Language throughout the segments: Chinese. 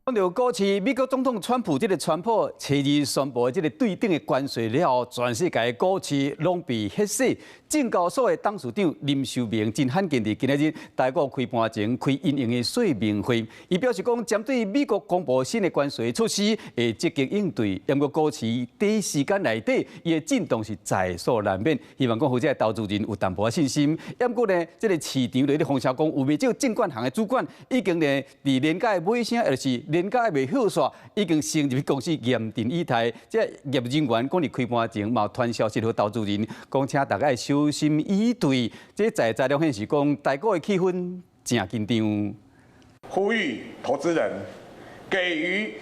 讲到过去，美国总统川普川普初二宣布对等的关税了后，全世界股市拢被吓死。证交所的董事长林秀明真罕见地今日台股开盘前开因应的说明会，伊表示讲，针对美国公布新的关税措施，会积极应对。不过股市短时间内底，伊的震动是在所难免。希望讲或者投资人有淡薄信心。不过呢，市场内的风声讲，有不少证券行的主管已经呢，伫年假的尾声，就是年假未好煞，已经先入公司严阵以待。这业务人员讲，伫开盘前嘛传消息给投资人，讲请大家小心以对。这材料显示讲，台股的气氛正紧张。呼吁投资人给予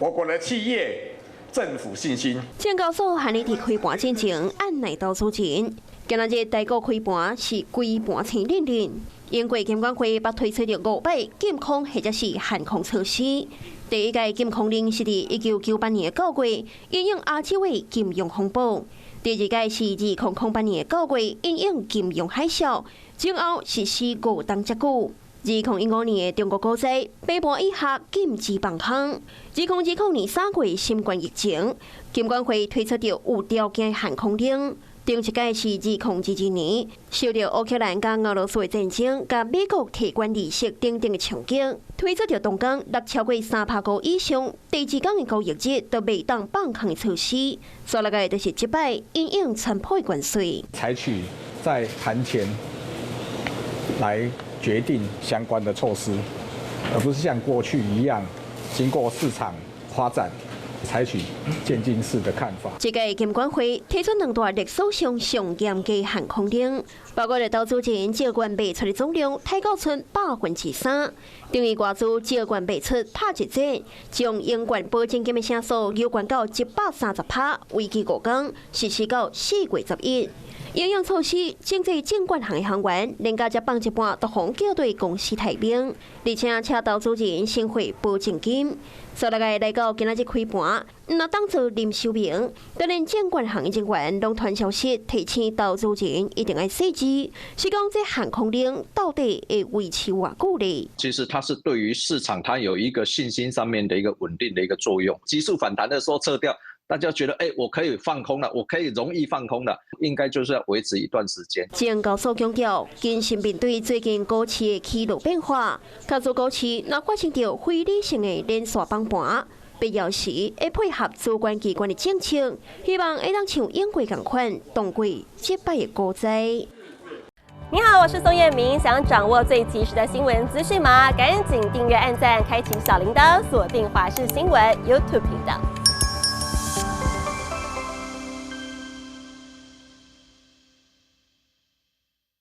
我国的企业、政府信心。证交所和你伫开盘之前按内投资前，今仔日台股开盘是规盘青冷冷。英国监管会把推出着500禁空或者是限空措施。第一届禁空令是伫1998年9月，因应亚洲的金融风暴。第二届是2008年9月，因应金融海啸，前后实施5档接股。2015年中国股灾，平盘以下禁止放空。2020年3月新冠疫情，监管会推出着有条件限空令。顶一届是2022年，受到乌克兰甲俄罗斯的战争、甲美国提款利息等等的冲击，推出着动工落超过300个以上，第二天的交易日都未当放空的措施。所落个就是这摆因应川普的关税，采取在盘前来决定相关的措施，而不是像过去一样经过市场发展。采取渐进式的看法。这个监管会提出2大历史上上严格限空令，包括了投资人借款卖出的总量提高出3%，等于外资借款卖出打1折，将永冠保证金的成数有关到130%，为期5天，实施到4月11日。营养措施，经济监管行的行员，连加一放一半都红叫对公司提名，而且请投资人先汇保证金。所以来到今仔日开盘，那当做林秀明，当然监管行的人员拢传消息提醒投资人一定要细致，是讲这限空令到底会维持偌久呢？其实它是对于市场它有一个信心上面的一个稳定的一个作用，急速反弹的时候撤掉。大家觉得，我可以放空了，我可以容易放空了，应该就是要维持一段时间。证交所强调，谨慎面对最近股市的起落变化，加速股市若发生着非理性的连续崩盘，必要时会配合主管机关的政策，希望会当像英国同款，度过这摆的股灾。你好，我是宋彦明，想掌握最及时的新闻资讯吗？赶紧订阅、按赞、开启小铃铛，锁定华视新闻 YouTube 频道。